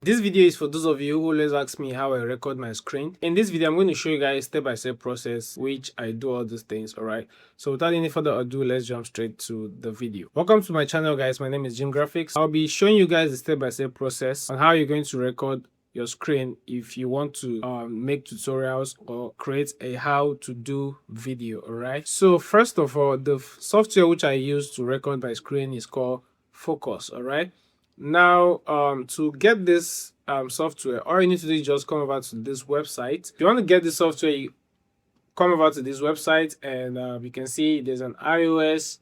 This video is for those of you who always ask me how I record my screen. In this video, I'm going to show you guys step-by-step process which I do all these things, alright? So without any further ado, let's jump straight to the video. Welcome to my channel, guys. My name is Jim Graphics. I'll be showing you guys the step-by-step process on how you're going to record your screen if you want to make tutorials or create a how to do video, alright? So first of all, the software which I use to record my screen is called Focus, alright? Now, to get this software, all you need to do is just come over to this website. If you want to get this software, you come over to this website, and you can see there's an iOS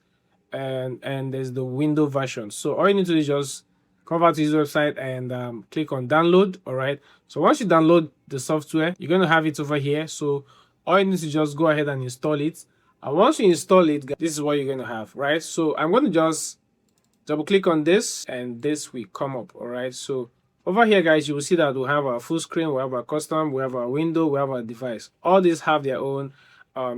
and there's the window version. So all you need to do is just come over to this website and click on download. All right. So once you download the software, you're going to have it over here. So all you need to just go ahead and install it. And once you install it, this is what you're going to have, right? So I'm going to just double click on this and this will come up. All right, so over here, guys, you will see that we have our full screen, we have our custom, we have our window, we have our device. All these have their own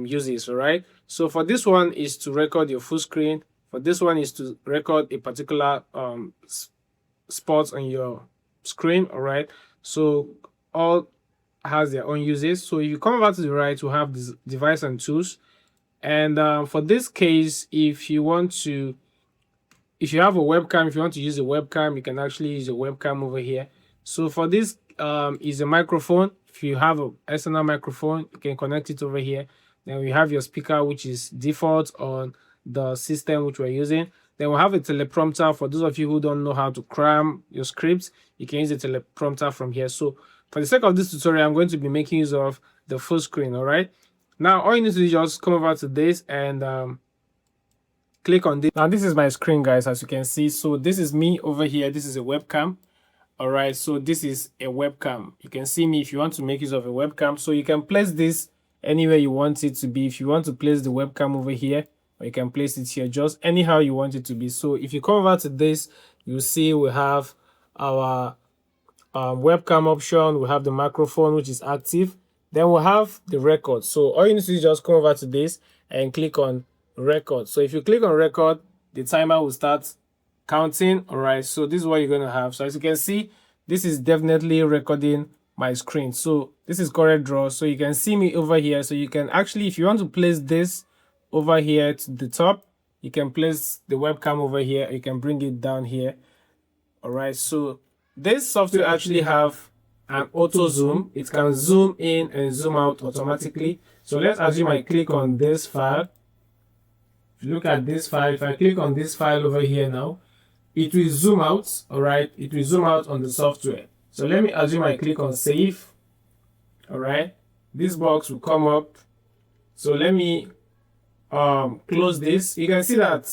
uses. All right, so for this one is to record your full screen. For this one is to record a particular spot on your screen. All right, so all has their own uses. So if you come over to the right, we have this device and tools. And for this case, if you have a webcam, if you want to use a webcam, you can actually use a webcam over here. So for this is a microphone. If you have an external microphone, you can connect it over here. Then we have your speaker, which is default on the system which we're using. Then we'll have a teleprompter. For those of you who don't know how to cram your scripts, you can use a teleprompter from here. So for the sake of this tutorial, I'm going to be making use of the full screen. All right. Now all you need to do is just come over to this and click on this. Now this is my screen, guys, as you can see. So this is me over here. This is a webcam. All right, so this is a webcam. You can see me if you want to make use of a webcam. So you can place this anywhere you want it to be. If you want to place the webcam over here, or you can place it here, just anyhow you want it to be. So if you come over to this, you'll see we have our webcam option. We have the microphone, which is active. Then we'll have the record. So all you need to do is just come over to this and click on record. So if you click on record, the timer will start counting. All right, so this is what you're going to have. So as you can see, this is definitely recording my screen. So this is correct draw. So you can see me over here. So you can actually, if you want to place this over here to the top, you can place the webcam over here. You can bring it down here. All right, so this software actually have an auto zoom. It can zoom in and zoom out automatically. So let's assume I click on this file. Look at this file. If I click on this file over here now, it will zoom out. All right, it will zoom out on the software. So let me assume I click on save. All right, this box will come up. So let me close this. You can see that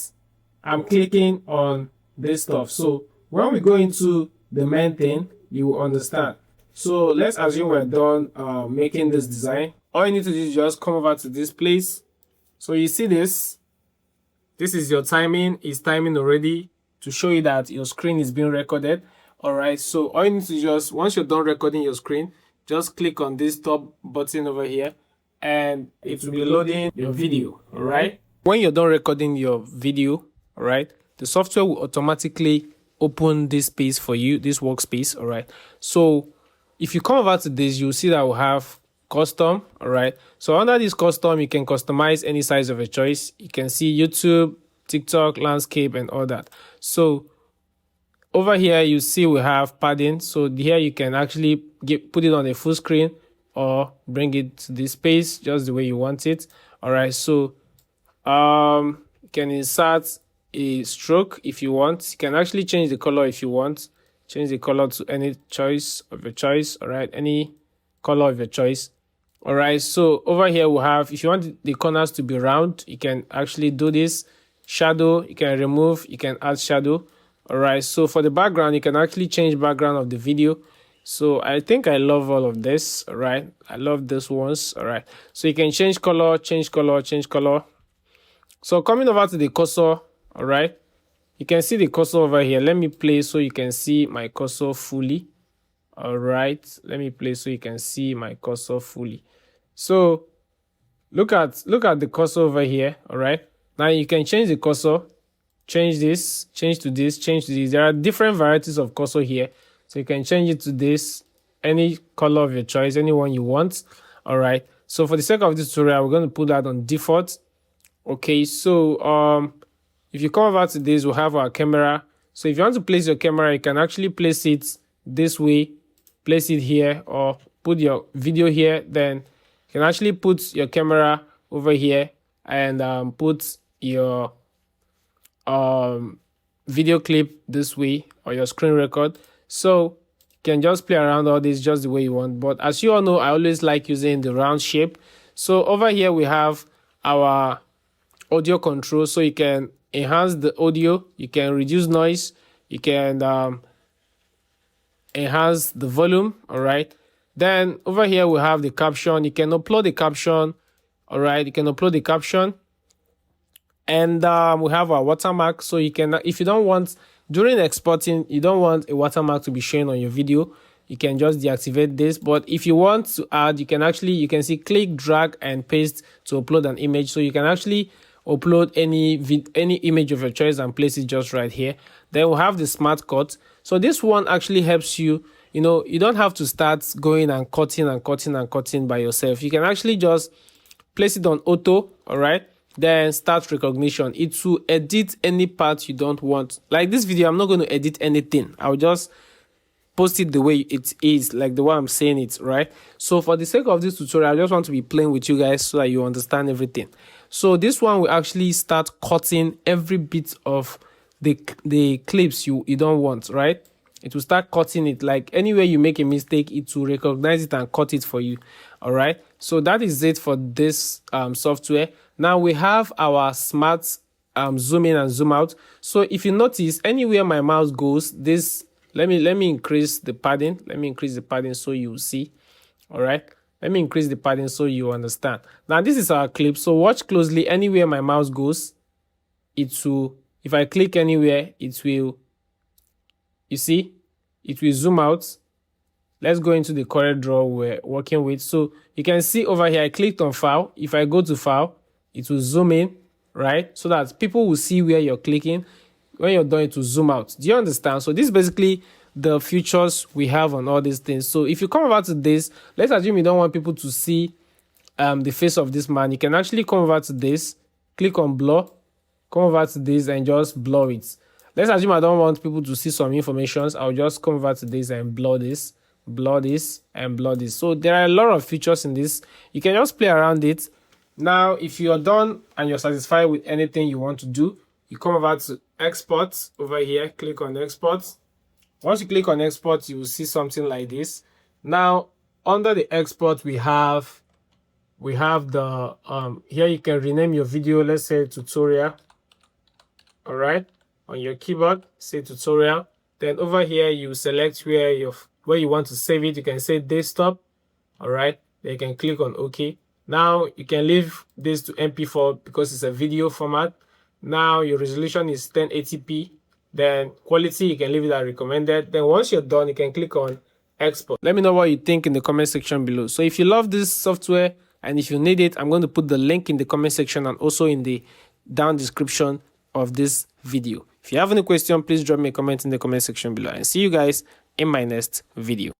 I'm clicking on this stuff. So when we go into the main thing, you will understand. So let's assume we're done making this design. All you need to do is just come over to this place. So you see this. This is your timing. It's timing already to show you that your screen is being recorded. All right. So all you need to just, once you're done recording your screen, just click on this top button over here and it will be loading your video. All right. When you're done recording your video, all right, the software will automatically open this space for you, this workspace. All right. So if you come over to this, you'll see that we'll have custom. All right, so under this custom, you can customize any size of your choice. You can see YouTube, TikTok, landscape, and all that. So over here you see we have padding. So here you can actually put it on a full screen or bring it to this space just the way you want it. All right, so you can insert a stroke if you want. You can actually change the color if you want. Change the color to any choice of your choice. All right, any color of your choice. All right, so over here we have, if you want the corners to be round, you can actually do this. Shadow, you can remove, you can add shadow. All right, so for the background, you can actually change background of the video. So I think I love all of this. All right, I love this ones. All right, so you can change color, change color, change color. So coming over to the cursor, all right, you can see the cursor over here. Let me play so you can see my cursor fully. All right, let me play so you can see my cursor fully. So look at the cursor over here. All right, now you can change the cursor, change this, change to this, change to this. There are different varieties of cursor here. So you can change it to this, any color of your choice, any one you want. All right. So for the sake of this tutorial, we're going to put that on default. Okay. So if you come over to this, we'll have our camera. So if you want to place your camera, you can actually place it this way, place it here, or put your video here. Then you can actually put your camera over here and put your video clip this way, or your screen record. So you can just play around all this just the way you want. But as you all know, I always like using the round shape. So over here we have our audio control, so you can enhance the audio, you can reduce noise, you can enhance the volume. All right. Then over here we have the caption. You can upload the caption. All right, you can upload the caption. And we have our watermark. So you can, if you don't want, during exporting, you don't want a watermark to be shown on your video, you can just deactivate this. But if you want to add, you can actually, you can see click, drag and paste to upload an image. So you can actually upload any image of your choice and place it just right here. Then we'll have the smart cut. So this one actually helps you, you know, you don't have to start going and cutting by yourself. You can actually just place it on auto. All right, then start recognition. It will edit any part you don't want. Like this video, I'm not going to edit anything. I'll just post it the way it is, like the way I'm saying it, right? So for the sake of this tutorial, I just want to be playing with you guys so that you understand everything. So this one will actually start cutting every bit of the clips you don't want, right? It will start cutting it. Like anywhere you make a mistake, it will recognize it and cut it for you. All right. So that is it for this software. Now we have our smart zoom in and zoom out. So if you notice, anywhere my mouse goes, this, let me increase the padding. Let me increase the padding so you see. All right. Let me increase the padding so you understand. Now this is our clip. So watch closely. Anywhere my mouse goes, it will, if I click anywhere, it will, you see, it will zoom out. Let's go into the correct draw we're working with. So you can see over here, I clicked on file. If I go to file, it will zoom in, right? So that people will see where you're clicking. When you're done, it will zoom out. Do you understand? So this is basically the features we have on all these things. So if you come over to this, let's assume you don't want people to see the face of this man. You can actually come over to this, click on blur, come over to this and just blur it. Let's assume I don't want people to see some information. I'll just come over to this and blur this, and blur this. So there are a lot of features in this. You can just play around it. Now, if you're done and you're satisfied with anything you want to do, you come over to export over here, click on export. Once you click on export, you will see something like this. Now, under the export, we have the here you can rename your video. Let's say tutorial. All right, on your keyboard, say tutorial. Then over here, you select where you want to save it. You can say desktop. All right, then you can click on OK. Now you can leave this to MP4 because it's a video format. Now your resolution is 1080p. Then quality, you can leave it at recommended. Then once you're done, you can click on export. Let me know what you think in the comment section below. So if you love this software and if you need it, I'm going to put the link in the comment section and also in the down description of this video. If you have any question, please drop me a comment in the comment section below, and see you guys in my next video.